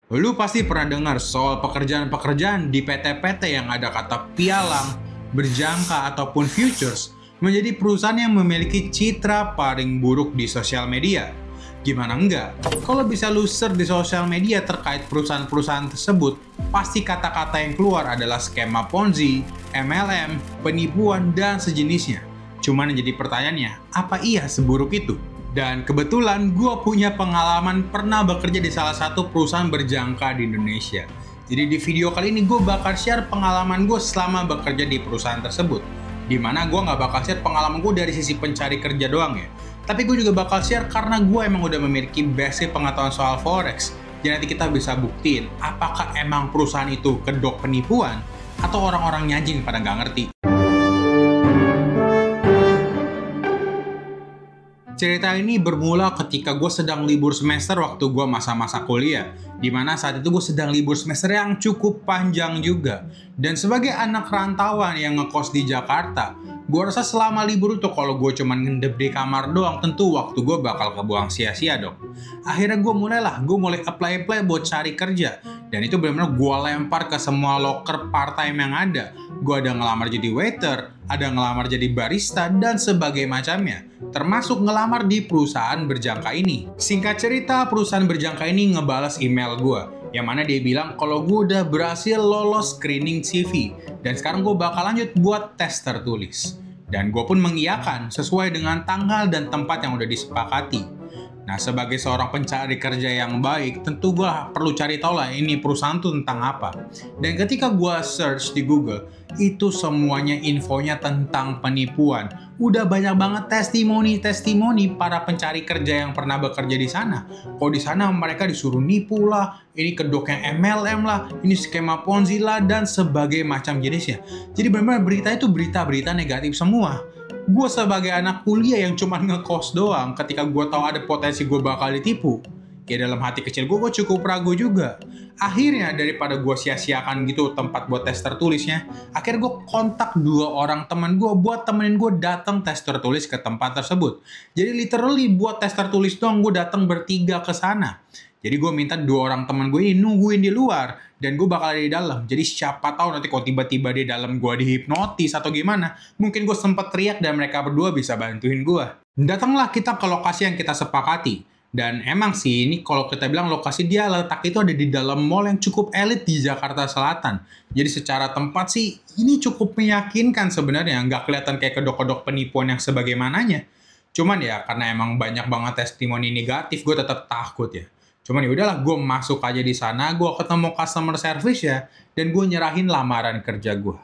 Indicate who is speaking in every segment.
Speaker 1: Lu pasti pernah dengar soal pekerjaan-pekerjaan di PT-PT yang ada kata pialang, berjangka, ataupun futures menjadi perusahaan yang memiliki citra paling buruk di sosial media. Gimana enggak? Kalau bisa lu search di sosial media terkait perusahaan-perusahaan tersebut, pasti kata-kata yang keluar adalah skema Ponzi, MLM, penipuan, dan sejenisnya. Cuman yang jadi pertanyaannya, apa iya seburuk itu? Dan kebetulan gue punya pengalaman pernah bekerja di salah satu perusahaan berjangka di Indonesia. Jadi di video kali ini gue bakal share pengalaman gue selama bekerja di perusahaan tersebut. Dimana gue nggak bakal share pengalaman gue dari sisi pencari kerja doang ya. Tapi gue juga bakal share karena gue emang udah memiliki basic pengetahuan soal forex. Jadi nanti kita bisa buktiin apakah emang perusahaan itu kedok penipuan atau orang-orang nyajing pada nggak ngerti. Cerita ini bermula ketika gue sedang libur semester waktu gue masa-masa kuliah. Dimana saat itu gue sedang libur semester yang cukup panjang juga. Dan sebagai anak rantauan yang ngekos di Jakarta, gue rasa selama libur itu kalau gue cuma ngendep di kamar doang, tentu waktu gue bakal kebuang sia-sia dong. Akhirnya gue mulai apply buat cari kerja. Dan itu benar-benar gue lempar ke semua loker part-time yang ada. Gue ada ngelamar jadi waiter, ada ngelamar jadi barista, dan sebagainya macamnya. Termasuk ngelamar di perusahaan berjangka ini. Singkat cerita, perusahaan berjangka ini ngebales email gue. Yang mana dia bilang kalau gue udah berhasil lolos screening CV. Dan sekarang gue bakal lanjut buat tes tertulis. Dan gue pun mengiyakan sesuai dengan tanggal dan tempat yang udah disepakati. Nah, sebagai seorang pencari kerja yang baik, tentu gue perlu cari tahu lah ini perusahaan tuh tentang apa. Dan ketika gue search di Google, itu semuanya infonya tentang penipuan. Udah banyak banget testimoni para pencari kerja yang pernah bekerja di sana. Kok di sana mereka disuruh nipu lah, ini kedoknya MLM lah, ini skema Ponzi lah, dan sebagai macam jenisnya. Jadi benar-benar berita itu berita-berita negatif semua. Gue sebagai anak kuliah yang cuma ngekos doang, ketika gue tahu ada potensi gue bakal ditipu, ya dalam hati kecil gue cukup ragu juga. Akhirnya daripada gue sia-siakan gitu tempat buat tes tertulisnya, akhirnya gue kontak 2 orang teman gue buat temenin gue datang tes tertulis ke tempat tersebut. Jadi literally buat tes tertulis doang gue datang bertiga ke sana. Jadi gue minta 2 orang teman gue ini nungguin di luar, dan gue bakal ada di dalam. Jadi siapa tahu nanti kalau tiba-tiba di dalam gue dihipnotis atau gimana, mungkin gue sempet teriak dan mereka berdua bisa bantuin gue. Datanglah kita ke lokasi yang kita sepakati. Dan emang sih ini kalau kita bilang lokasi dia letak itu ada di dalam mall yang cukup elit di Jakarta Selatan. Jadi secara tempat sih ini cukup meyakinkan sebenarnya, nggak kelihatan kayak kedok-kedok penipuan yang sebagaimananya. Cuman ya karena emang banyak banget testimoni negatif, gue tetap takut ya. Cuman ya udahlah, gue masuk aja di sana, gue ketemu customer service ya, dan gue nyerahin lamaran kerja gue.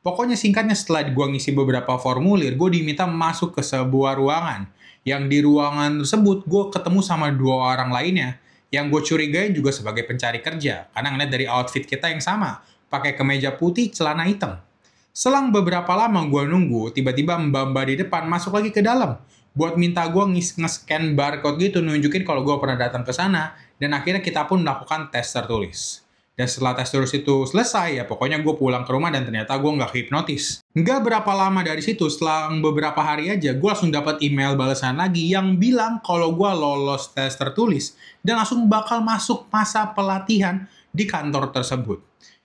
Speaker 1: Pokoknya singkatnya setelah gue ngisi beberapa formulir, gue diminta masuk ke sebuah ruangan. Yang di ruangan tersebut, gue ketemu sama 2 orang lainnya, yang gue curigain juga sebagai pencari kerja, karena ngeliat dari outfit kita yang sama, pakai kemeja putih, celana hitam. Selang beberapa lama gue nunggu, tiba-tiba mbak-mbak di depan masuk lagi ke dalam, buat minta gue nge-scan barcode gitu, nunjukin kalau gue pernah datang ke sana, dan akhirnya kita pun melakukan tes tertulis. Dan setelah tes tertulis itu selesai, ya pokoknya gue pulang ke rumah dan ternyata gue nggak hipnotis. Nggak berapa lama dari situ, selang beberapa hari aja, gue langsung dapat email balasan lagi yang bilang kalau gue lolos tes tertulis dan langsung bakal masuk masa pelatihan di kantor tersebut.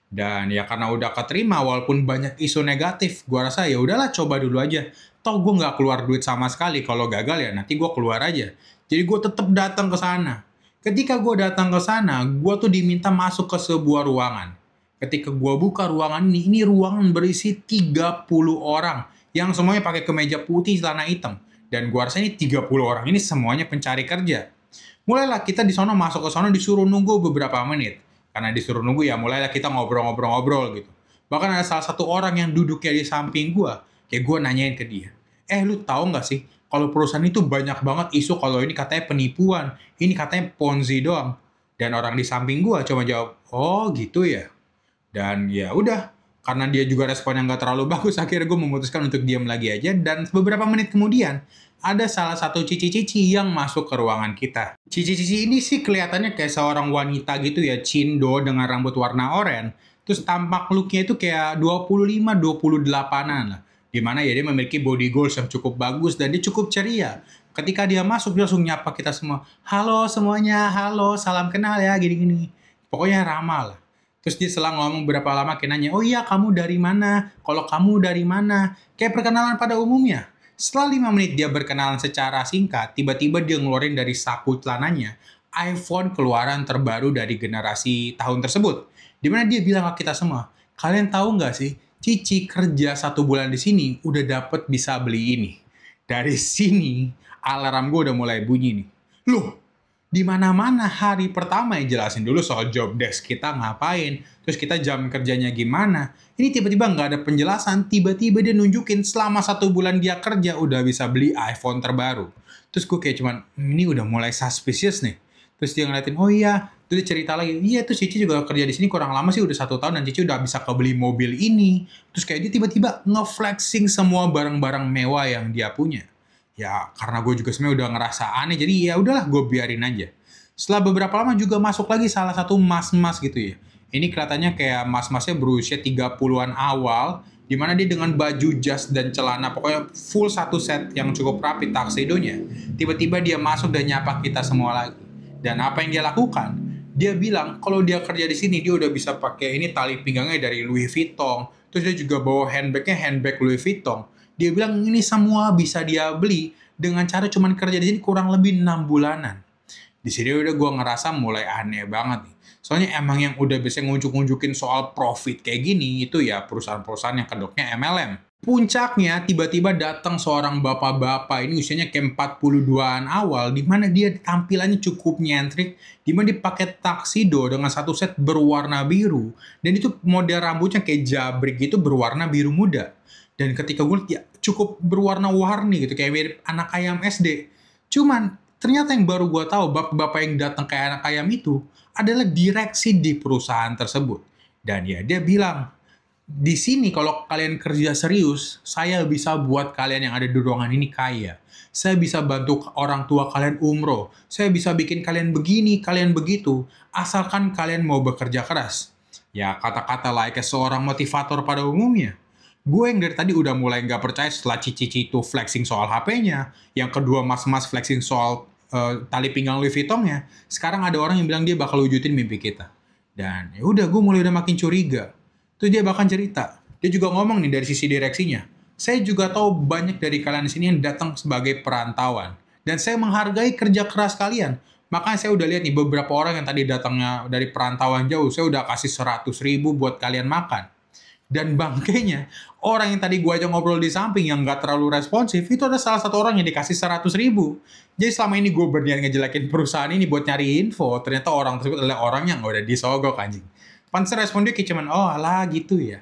Speaker 1: Dan ya karena udah keterima, walaupun banyak isu negatif, gue rasa ya udahlah coba dulu aja. Toh gue nggak keluar duit sama sekali, kalau gagal ya nanti gue keluar aja. Jadi gue tetap datang ke sana. Ketika gue datang ke sana, gue tuh diminta masuk ke sebuah ruangan. Ketika gue buka ruangan ini ruangan berisi 30 orang yang semuanya pakai kemeja putih, celana hitam. Dan gue rasa ini 30 orang ini semuanya pencari kerja. Mulailah kita di sana masuk ke sana disuruh nunggu beberapa menit. Karena disuruh nunggu ya mulailah kita ngobrol-ngobrol gitu. Bahkan ada salah satu orang yang duduknya di samping gue, kayak gue nanyain ke dia, lu tahu nggak sih kalau perusahaan itu banyak banget isu kalau ini katanya penipuan, ini katanya Ponzi doang. Dan orang di samping gue cuma jawab, oh gitu ya. Dan ya udah, karena dia juga respon yang nggak terlalu bagus, akhirnya gue memutuskan untuk diam lagi aja. Dan beberapa menit kemudian, ada salah satu cici-cici yang masuk ke ruangan kita. Cici-cici ini sih kelihatannya kayak seorang wanita gitu ya, cindo dengan rambut warna oranye. Terus tampak looknya itu kayak 25-28an lah. Dimana ya dia memiliki body goals yang cukup bagus dan dia cukup ceria. Ketika dia masuk, dia langsung nyapa kita semua. Halo semuanya, halo, salam kenal ya, gini-gini. Pokoknya ramah lah. Terus dia selang ngomong berapa lama kayak nanya, oh iya kamu dari mana? Kalau kamu dari mana? Kayak perkenalan pada umumnya. Setelah 5 menit dia berkenalan secara singkat, tiba-tiba dia ngeluarin dari saku celananya iPhone keluaran terbaru dari generasi tahun tersebut. Dimana dia bilang ke kita semua, kalian tahu nggak sih, Cici kerja 1 bulan di sini udah dapet bisa beli ini. Dari sini, alarm gue udah mulai bunyi nih. Loh, di mana-mana hari pertama yang jelasin dulu soal job desk kita ngapain, terus kita jam kerjanya gimana. Ini tiba-tiba nggak ada penjelasan, tiba-tiba dia nunjukin selama 1 bulan dia kerja udah bisa beli iPhone terbaru. Terus gue kayak cuman, ini udah mulai suspicious nih. Terus dia ngeliatin, oh iya, terus dia cerita lagi, iya tuh Cici juga kerja di sini kurang lama sih, udah 1 tahun dan Cici udah bisa kebeli mobil ini. Terus kayak dia tiba-tiba nge-flexing semua barang-barang mewah yang dia punya. Ya karena gue juga sebenarnya udah ngerasa aneh, jadi ya udahlah gue biarin aja. Setelah beberapa lama juga masuk lagi salah satu mas-mas gitu ya. Ini kelihatannya kayak mas-masnya berusia 30-an awal, di mana dia dengan baju jas dan celana, pokoknya full satu set yang cukup rapi tuxedo-nya. Tiba-tiba dia masuk dan nyapa kita semua lagi. Dan apa yang dia lakukan? Dia bilang kalau dia kerja di sini dia udah bisa pakai ini tali pinggangnya dari Louis Vuitton. Terus dia juga bawa handbagnya handbag Louis Vuitton. Dia bilang ini semua bisa dia beli dengan cara cuman kerja di sini kurang lebih 6 bulanan. Di sini udah gue ngerasa mulai aneh banget nih. Soalnya emang yang udah bisa ngunjuk-ngunjukin soal profit kayak gini itu ya perusahaan-perusahaan yang kedoknya MLM. Puncaknya tiba-tiba datang seorang bapak-bapak ini usianya kayak 42-an awal, di mana dia tampilannya cukup nyentrik, di mana dia pakai tuxedo dengan satu set berwarna biru, dan itu model rambutnya kayak jabrik gitu berwarna biru muda. Dan ketika gue lihat ya cukup berwarna-warni gitu kayak mirip anak ayam SD. Cuman ternyata yang baru gue tahu bapak-bapak yang datang kayak anak ayam itu adalah direksi di perusahaan tersebut. Dan ya dia bilang, di sini kalau kalian kerja serius, saya bisa buat kalian yang ada di ruangan ini kaya. Saya bisa bantu orang tua kalian umroh. Saya bisa bikin kalian begini, kalian begitu. Asalkan kalian mau bekerja keras. Ya kata-kata layaknya seorang motivator pada umumnya. Gue yang dari tadi udah mulai nggak percaya setelah Cici itu flexing soal HP-nya. Yang kedua mas-mas flexing soal tali pinggang Louis Vuitton-nya. Sekarang ada orang yang bilang dia bakal wujudin mimpi kita. Dan ya udah gue mulai udah makin curiga. Terus dia bahkan cerita. Dia juga ngomong nih dari sisi direksinya. Saya juga tahu banyak dari kalian di sini yang datang sebagai perantauan. Dan saya menghargai kerja keras kalian. Makanya saya udah lihat nih beberapa orang yang tadi datangnya dari perantauan jauh. Saya udah kasih 100.000 buat kalian makan. Dan bangkainya, orang yang tadi gue ajak ngobrol di samping yang gak terlalu responsif, itu ada salah satu orang yang dikasih 100.000. Jadi selama ini gue berniat ngejelekin perusahaan ini buat nyari info, ternyata orang tersebut adalah orang yang udah disogok anjing. Pantes respon dia kayak cuman, oh alah gitu ya.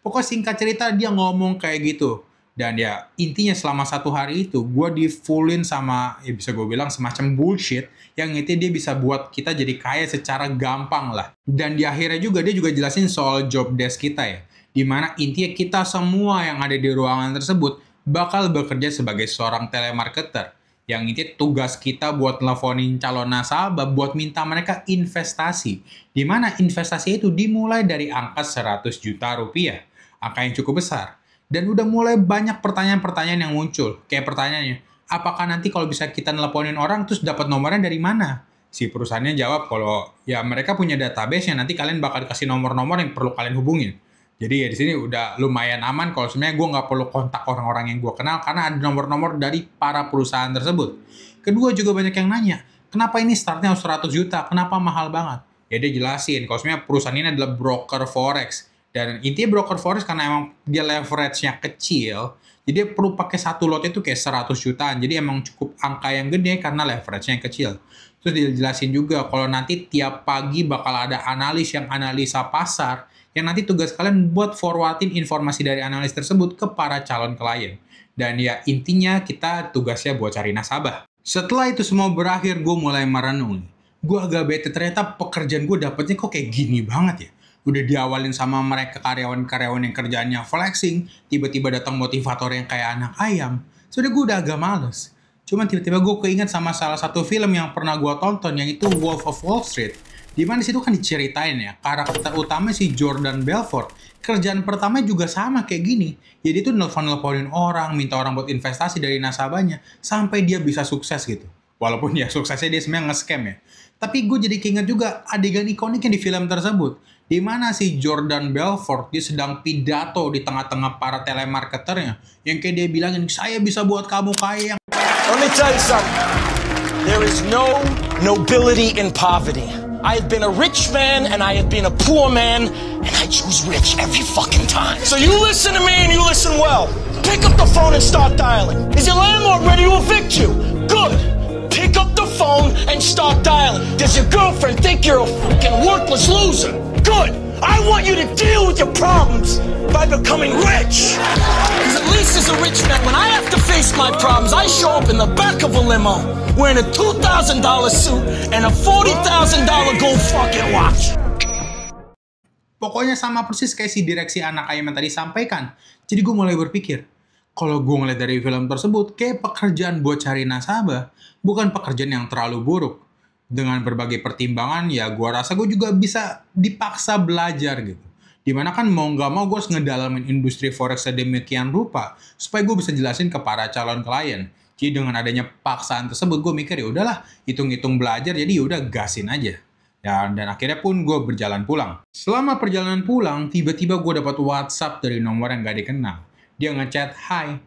Speaker 1: Pokoknya singkat cerita dia ngomong kayak gitu. Dan ya intinya selama 1 hari itu, gue di-fullin sama, ya bisa gue bilang semacam bullshit, yang intinya dia bisa buat kita jadi kaya secara gampang lah. Dan di akhirnya juga dia juga jelasin soal job desk kita ya. Dimana intinya kita semua yang ada di ruangan tersebut bakal bekerja sebagai seorang telemarketer. Yang intinya tugas kita buat teleponin calon nasabah buat minta mereka investasi. Dimana investasi itu dimulai dari angka 100 juta rupiah. Angka yang cukup besar. Dan udah mulai banyak pertanyaan-pertanyaan yang muncul. Kayak pertanyaannya, apakah nanti kalau bisa kita nelponin orang terus dapat nomornya dari mana? Si perusahaannya jawab kalau ya mereka punya database yang nanti kalian bakal dikasih nomor-nomor yang perlu kalian hubungin. Jadi ya di sini udah lumayan aman kalau sebenarnya gue nggak perlu kontak orang-orang yang gue kenal karena ada nomor-nomor dari para perusahaan tersebut. Kedua juga banyak yang nanya, kenapa ini startnya 100 juta? Kenapa mahal banget? Ya dia jelasin kalau sebenarnya perusahaan ini adalah broker forex. Dan intinya broker forex karena emang dia leverage-nya kecil, jadi dia perlu pakai satu lot itu kayak 100 jutaan. Jadi emang cukup angka yang gede karena leverage-nya yang kecil. Terus dia jelasin juga kalau nanti tiap pagi bakal ada analis yang analisa pasar, yang nanti tugas kalian buat forwardin informasi dari analis tersebut ke para calon klien. Dan ya intinya kita tugasnya buat cari nasabah. Setelah itu semua berakhir, gue mulai merenung. Gue agak bete, ternyata pekerjaan gue dapetnya kok kayak gini banget ya. Udah diawalin sama mereka karyawan-karyawan yang kerjaannya flexing, tiba-tiba datang motivator yang kayak anak ayam. Sudah gue udah agak males. Cuman tiba-tiba gue keinget sama salah satu film yang pernah gue tonton, yang itu Wolf of Wall Street. Di mana situ kan diceritain ya, karakter utama si Jordan Belfort, kerjaan pertama juga sama kayak gini. Jadi itu nelpon-nelponin orang, minta orang buat investasi dari nasabahnya, sampai dia bisa sukses gitu. Walaupun ya suksesnya dia sebenarnya nge-scam ya. Tapi gue jadi keinget juga adegan ikonik yang di film tersebut. Di mana si Jordan Belfort dia sedang pidato di tengah-tengah para telemarketernya. Yang kayak dia bilangin, saya bisa buat kamu kaya yang...
Speaker 2: Let me tell you something. There is no nobility in poverty. I have been a rich man and I have been a poor man, and I choose rich every fucking time. So you listen to me and you listen well. Pick up the phone and start dialing. Is your landlord ready to evict you? Good. Pick up the phone and start dialing. Does your girlfriend think you're a fucking worthless loser? Good. I want you to deal with your problems by becoming rich. Because at least as a rich man, when I have to face my problems, I show up in the back of a limo wearing a $2,000 suit and a $40,000 gold fucking watch.
Speaker 1: Pokoknya sama persis kayak si direksi anak ayam yang tadi sampaikan. Jadi gue mulai berpikir, kalau gue ngeliat dari film tersebut, kayak pekerjaan buat cari nasabah, bukan pekerjaan yang terlalu buruk. Dengan berbagai pertimbangan, ya gue rasa gue juga bisa dipaksa belajar gitu. Dimana kan mau nggak mau gue harus ngedalamin industri forex sedemikian rupa, supaya gue bisa jelasin ke para calon klien. Jadi dengan adanya paksaan tersebut, gue mikir ya udahlah, hitung-hitung belajar, jadi ya udah gasin aja. Dan akhirnya pun gue berjalan pulang. Selama perjalanan pulang, tiba-tiba gue dapat WhatsApp dari nomor yang gak dikenal. Dia ngechat, "Hai."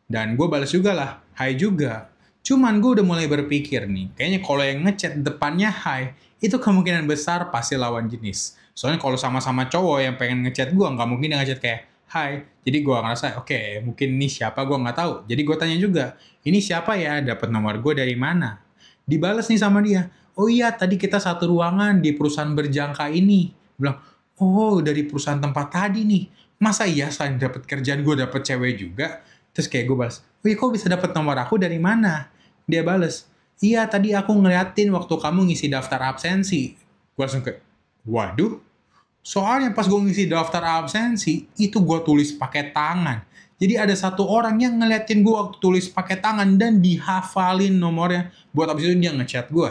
Speaker 1: Dan gue balas juga lah, "Hai juga." Cuman gue udah mulai berpikir nih, kayaknya kalau yang ngechat depannya "Hai", itu kemungkinan besar pasti lawan jenis. Soalnya kalau sama-sama cowok yang pengen ngechat gue, nggak mungkin dia ngechat kayak "Hai". Jadi gue ngerasa, oke, mungkin ini siapa gue nggak tahu. Jadi gue tanya juga, "Ini siapa ya? Dapat nomor gue dari mana?" Dibalas nih sama dia, "Oh iya, tadi kita satu ruangan di perusahaan berjangka ini." Bilang, "Oh, dari perusahaan tempat tadi nih. Masa iya selain dapat kerjaan gue dapat cewek juga?" Terus kayak gue balas, "Oh iya, kok bisa dapat nomor aku dari mana?" Dia balas, "Iya, tadi aku ngeliatin waktu kamu ngisi daftar absensi." Gue langsung kayak, waduh. Soalnya pas gue ngisi daftar absensi, itu gue tulis pakai tangan. Jadi ada satu orang yang ngeliatin gue waktu tulis pakai tangan dan dihafalin nomornya. Buat abis itu dia ngechat gue.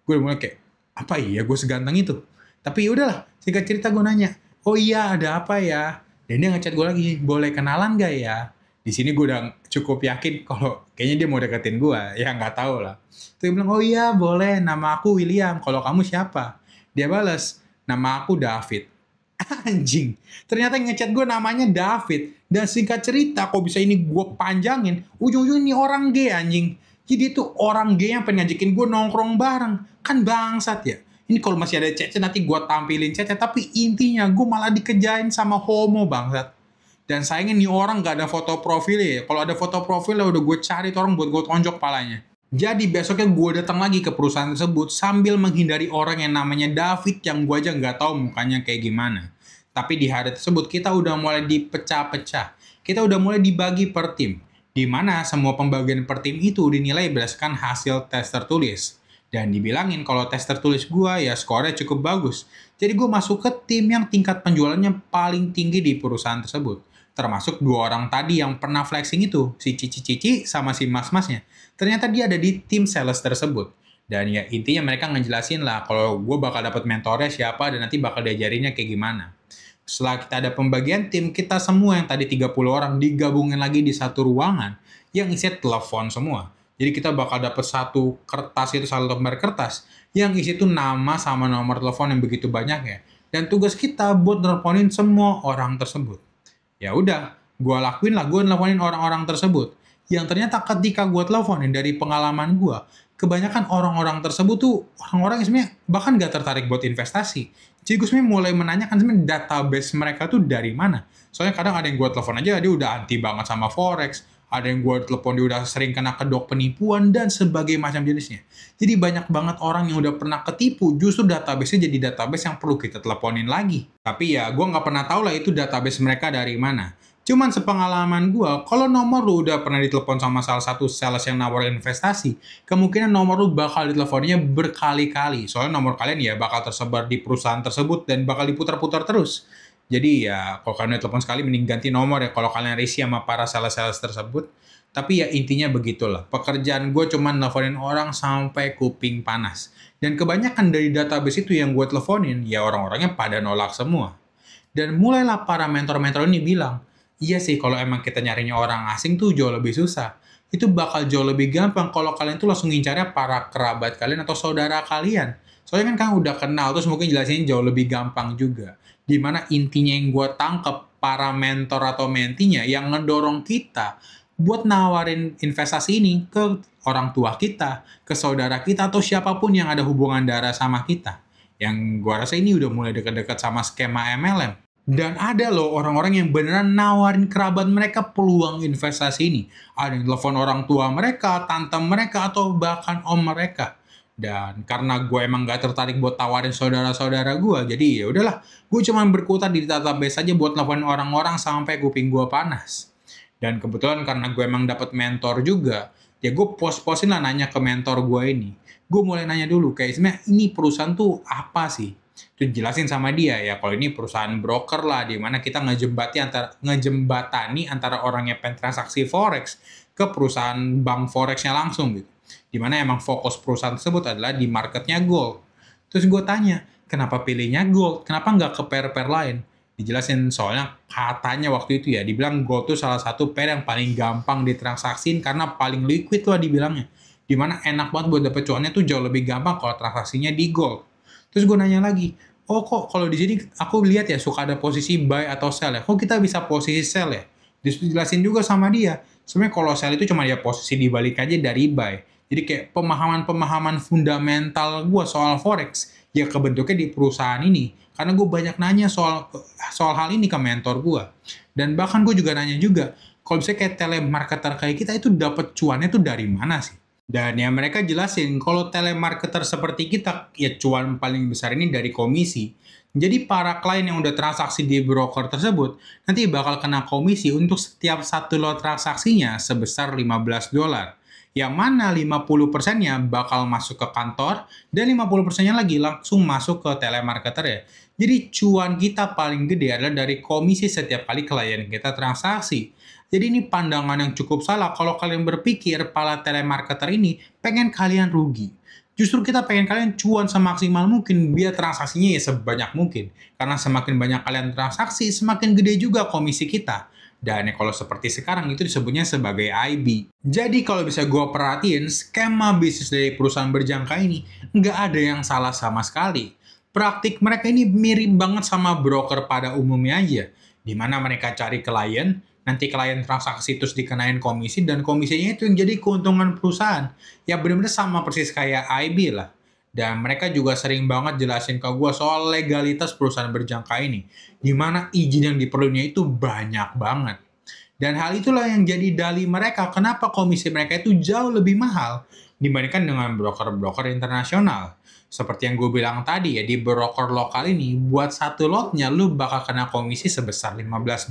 Speaker 1: Gue udah mulai kayak, apa iya gue seganteng itu? Tapi yaudahlah, singkat cerita gue nanya, "Oh iya, ada apa ya?" Dan dia ngechat gue lagi, "Boleh kenalan gak ya?" Di sini gue udah cukup yakin kalau kayaknya dia mau deketin gue. Ya nggak tahu lah. Terus dia bilang, "Oh iya boleh, nama aku William. Kalau kamu siapa?" Dia balas, "Nama aku David." Anjing. Ternyata yang ngechat gue namanya David. Dan singkat cerita, kok bisa ini gue panjangin, ujung-ujungnya ini orang gay anjing. Jadi itu orang gay yang pengen ngajakin gue nongkrong bareng. Kan bangsat ya. Ini kalau masih ada chat nanti gue tampilin chatnya. Tapi intinya gue malah dikejain sama homo bangsat. Dan sayangnya nih orang gak ada foto profilnya ya. Kalau ada foto profilnya udah gue cari tuh orang buat gue tonjok palanya. Jadi besoknya gue datang lagi ke perusahaan tersebut sambil menghindari orang yang namanya David yang gue aja gak tahu mukanya kayak gimana. Tapi di hari tersebut kita udah mulai dipecah-pecah. Kita udah mulai dibagi per tim. Di mana semua pembagian per tim itu dinilai berdasarkan hasil tes tertulis. Dan dibilangin kalau tes tertulis gue ya skornya cukup bagus. Jadi gue masuk ke tim yang tingkat penjualannya paling tinggi di perusahaan tersebut. Termasuk dua orang tadi yang pernah flexing itu, si Cici-Cici sama si Mas-Masnya. Ternyata dia ada di tim sales tersebut. Dan ya intinya mereka ngejelasin lah kalau gue bakal dapat mentornya siapa dan nanti bakal diajarinnya kayak gimana. Setelah kita ada pembagian tim, kita semua yang tadi 30 orang digabungin lagi di satu ruangan yang isinya telepon semua. Jadi kita bakal dapat satu kertas itu, satu lembar kertas yang isi itu nama sama nomor telepon yang begitu banyak ya. Dan tugas kita buat nelponin semua orang tersebut. Ya udah, gue lakuin lah, gue nelfonin orang-orang tersebut. Yang ternyata ketika gue teleponin dari pengalaman gue, kebanyakan orang-orang tersebut tuh orang-orang yang sebenarnya bahkan gak tertarik buat investasi. Jadi gue sebenarnya mulai menanyakan sebenarnya database mereka tuh dari mana. Soalnya kadang ada yang gue telepon aja dia udah anti banget sama forex, ada yang gue telepon dia udah sering kena kedok penipuan dan sebagainya macam jenisnya. Jadi banyak banget orang yang udah pernah ketipu, justru database-nya jadi database yang perlu kita teleponin lagi. Tapi ya gue nggak pernah tahu lah itu database mereka dari mana. Cuman sepengalaman gue, kalau nomor lu udah pernah ditelepon sama salah satu sales yang nawarin investasi, kemungkinan nomor lu bakal diteleponnya berkali-kali. Soalnya nomor kalian ya bakal tersebar di perusahaan tersebut dan bakal diputar-putar terus. Jadi ya kalau kalian telepon sekali mending ganti nomor ya kalau kalian risih sama para sales-sales tersebut. Tapi ya intinya begitulah. Pekerjaan gue cuma nelfonin orang sampai kuping panas. Dan kebanyakan dari database itu yang gue teleponin ya orang-orangnya pada nolak semua. Dan mulailah para mentor-mentor ini bilang, iya sih kalau emang kita nyarinya orang asing tuh jauh lebih susah. itu bakal jauh lebih gampang kalau kalian tuh langsung ngincarnya para kerabat kalian atau saudara kalian. Soalnya kan kalian udah kenal, terus mungkin jelasinnya jauh lebih gampang juga. Dimana intinya yang gue tangkep, para mentor atau mentinya yang ngedorong kita buat nawarin investasi ini ke orang tua kita, ke saudara kita, atau siapapun yang ada hubungan darah sama kita. Yang gue rasa ini udah mulai dekat-dekat sama skema MLM. Dan ada loh orang-orang yang beneran nawarin kerabat mereka peluang investasi ini. Ada yang telepon orang tua mereka, tante mereka, atau bahkan om mereka. Dan karena gue emang gak tertarik buat tawarin saudara-saudara gue, jadi ya udahlah, gue cuma berkutat di database aja buat nelfon orang-orang sampai kuping gue panas. Dan kebetulan karena gue emang dapet mentor juga, ya gue post-postin lah nanya ke mentor gue ini. Gue mulai nanya dulu, kayak sebenarnya ini perusahaan tuh apa sih? Terus jelasin sama dia, ya kalau ini perusahaan broker lah, di mana kita ngejembatani antara orang yang pengen transaksi forex ke perusahaan bank forexnya langsung gitu. Dimana emang fokus perusahaan tersebut adalah di marketnya gold. Terus gue tanya, kenapa pilihnya gold? Kenapa nggak ke pair-pair lain? Dijelasin soalnya katanya waktu itu ya, dibilang gold tuh salah satu pair yang paling gampang ditransaksiin karena paling liquid lah dibilangnya. Dimana enak banget buat dapet cuannya tuh jauh lebih gampang kalau transaksinya di gold. Terus gue nanya lagi, oh kok kalau di sini aku lihat ya suka ada posisi buy atau sell ya, kok kita bisa posisi sell ya? Dijelasin juga sama dia, sebenarnya kalau sell itu cuma dia posisi dibalik aja dari buy. Jadi kayak pemahaman-pemahaman fundamental gue soal forex ya kebentuknya di perusahaan ini. Karena gue banyak nanya soal hal ini ke mentor gue. Dan bahkan gue juga nanya juga, kalau misalnya kayak telemarketer kayak kita itu dapat cuannya tuh dari mana sih? Dan ya mereka jelasin, kalau telemarketer seperti kita, ya cuan paling besar ini dari komisi. Jadi para klien yang udah transaksi di broker tersebut, nanti bakal kena komisi untuk setiap satu lot transaksinya sebesar $15. Yang mana 50%-nya bakal masuk ke kantor, dan 50%-nya lagi langsung masuk ke telemarketer ya. Jadi cuan kita paling gede adalah dari komisi setiap kali klien kita transaksi. Jadi ini pandangan yang cukup salah kalau kalian berpikir para telemarketer ini pengen kalian rugi. Justru kita pengen kalian cuan semaksimal mungkin biar transaksinya ya sebanyak mungkin. Karena semakin banyak kalian transaksi, semakin gede juga komisi kita. Dan ya kalau seperti sekarang itu disebutnya sebagai IB. Jadi kalau bisa gue perhatiin, skema bisnis dari perusahaan berjangka ini nggak ada yang salah sama sekali. Praktik mereka ini mirip banget sama broker pada umumnya aja. Dimana mereka cari klien, nanti klien transaksi terus dikenain komisi, dan komisinya itu yang jadi keuntungan perusahaan. Ya benar-benar sama persis kayak IB lah. Dan mereka juga sering banget jelasin ke gue soal legalitas perusahaan berjangka ini. Dimana izin yang diperlukannya itu banyak banget. Dan hal itulah yang jadi dalih mereka kenapa komisi mereka itu jauh lebih mahal dibandingkan dengan broker-broker internasional. Seperti yang gue bilang tadi ya, di broker lokal ini, buat satu lotnya lu bakal kena komisi sebesar $15.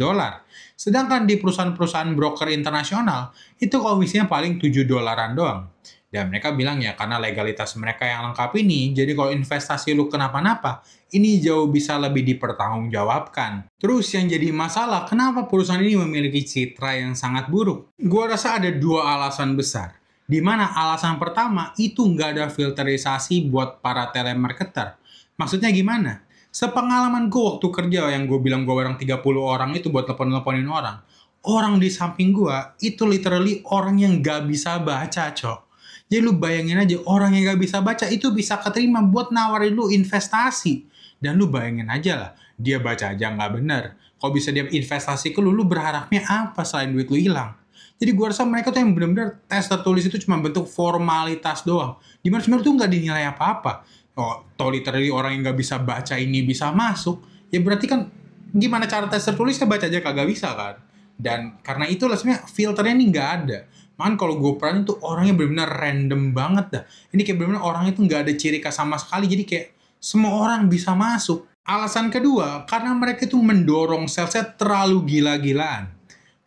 Speaker 1: Sedangkan di perusahaan-perusahaan broker internasional, itu komisinya paling $7 doang. Dan mereka bilang ya, karena legalitas mereka yang lengkap ini, jadi kalau investasi lu kenapa-napa, ini jauh bisa lebih dipertanggungjawabkan. Terus yang jadi masalah, kenapa perusahaan ini memiliki citra yang sangat buruk? Gua rasa ada dua alasan besar. Di mana alasan pertama, itu nggak ada filterisasi buat para telemarketer. Maksudnya gimana? Sepengalaman gue waktu kerja yang gue bilang gue bareng 30 orang itu buat telepon-teleponin orang. Orang di samping gue, itu literally orang yang nggak bisa baca, cok. Jadi lu bayangin aja, orang yang gak bisa baca itu bisa keterima buat nawarin lu investasi. Dan lu bayangin aja lah, dia baca aja gak bener. Kalau bisa dia investasi ke lu berharapnya apa selain duit lu hilang? Jadi gue rasa mereka tuh yang bener-bener tes tertulis itu cuma bentuk formalitas doang. Dimana sebenarnya tuh gak dinilai apa-apa. Oh, toh literally orang yang gak bisa baca ini bisa masuk, ya berarti kan gimana cara tes tertulisnya baca aja kagak bisa kan? Dan karena itulah sebenarnya filternya ini gak ada. Makanya kalau gue peranin tuh orangnya benar-benar random banget dah. Ini kayak benar-benar orangnya tuh nggak ada ciri khas sama sekali. Jadi kayak semua orang bisa masuk. Alasan kedua, karena mereka tuh mendorong salesnya terlalu gila-gilaan.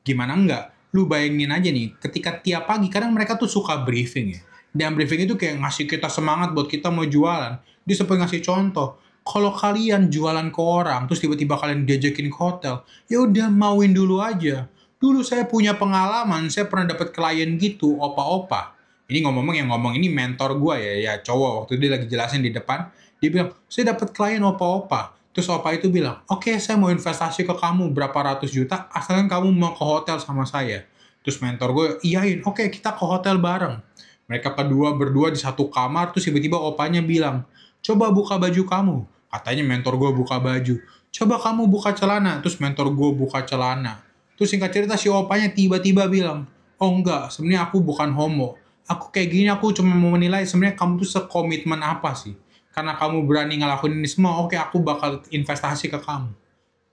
Speaker 1: Gimana enggak? Lu bayangin aja nih, ketika tiap pagi, kadang mereka tuh suka briefing ya. Dan briefing itu kayak ngasih kita semangat buat kita mau jualan. Dia sampai ngasih contoh. Kalau kalian jualan ke orang, terus tiba-tiba kalian diajakin ke hotel, ya udah mauin dulu aja. Dulu saya punya pengalaman, saya pernah dapat klien gitu, opa-opa. Ini ngomong ini mentor gue ya cowok. Waktu dia lagi jelasin di depan, dia bilang, saya dapat klien opa-opa. Terus opa itu bilang, oke, saya mau investasi ke kamu berapa ratus juta, asalkan kamu mau ke hotel sama saya. Terus Terus mentor gue iyain, oke kita ke hotel bareng. Mereka berdua di satu kamar, terus tiba-tiba opanya bilang, coba buka baju kamu. Katanya mentor gue buka baju. Coba kamu buka celana. Terus mentor gue buka celana. Terus singkat cerita si opanya tiba-tiba bilang, oh enggak, sebenarnya aku bukan homo. Aku kayak gini, aku cuma mau menilai sebenarnya kamu tuh sekomitmen apa sih. Karena kamu berani ngelakuin ini semua, oke aku bakal investasi ke kamu.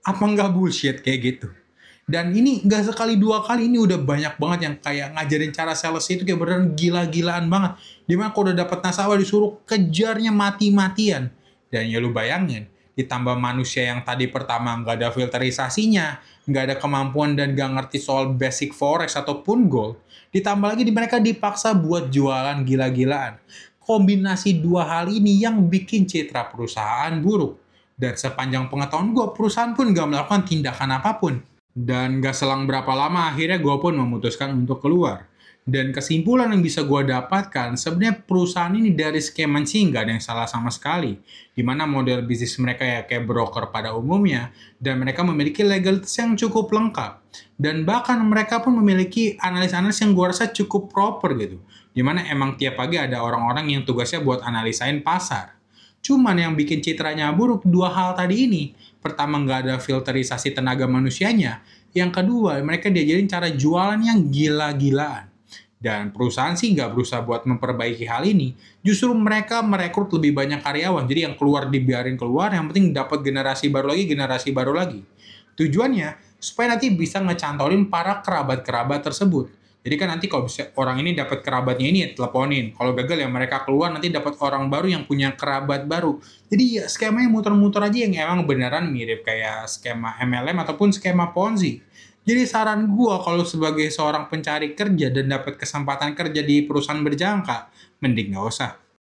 Speaker 1: Apa nggak bullshit kayak gitu? Dan ini nggak sekali dua kali, ini udah banyak banget yang kayak ngajarin cara sales itu kayak beneran gila-gilaan banget. Dimana kalau udah dapet nasabah disuruh kejarnya mati-matian. Dan ya lu bayangin, ditambah manusia yang tadi pertama nggak ada filterisasinya, nggak ada kemampuan dan nggak ngerti soal basic forex ataupun gold, ditambah lagi mereka dipaksa buat jualan gila-gilaan. Kombinasi dua hal ini yang bikin citra perusahaan buruk. Dan sepanjang pengetahuan gue, perusahaan pun nggak melakukan tindakan apapun. Dan gak selang berapa lama akhirnya gue pun memutuskan untuk keluar. Dan kesimpulan yang bisa gue dapatkan, sebenarnya perusahaan ini dari skema sih nggak ada yang salah sama sekali. Dimana model bisnis mereka ya kayak broker pada umumnya, dan mereka memiliki legalitas yang cukup lengkap. Dan bahkan mereka pun memiliki analis-analis yang gue rasa cukup proper gitu. Dimana emang tiap pagi ada orang-orang yang tugasnya buat analisain pasar. Cuman yang bikin citranya buruk dua hal tadi ini. Pertama, nggak ada filterisasi tenaga manusianya. Yang kedua, mereka diajarin cara jualan yang gila-gilaan. Dan perusahaan sih nggak berusaha buat memperbaiki hal ini. Justru mereka merekrut lebih banyak karyawan. Jadi yang keluar dibiarin keluar, yang penting dapat generasi baru lagi. Tujuannya, supaya nanti bisa ngecantolin para kerabat-kerabat tersebut. Jadi kan nanti kalau bisa orang ini dapat kerabatnya ini ya teleponin. Kalau gagal ya mereka keluar nanti dapat orang baru yang punya kerabat baru. Jadi ya skemanya muter-muter aja yang emang beneran mirip kayak skema MLM ataupun skema Ponzi. Jadi saran gua kalau sebagai seorang pencari kerja dan dapat kesempatan kerja di perusahaan berjangka, mending nggak usah.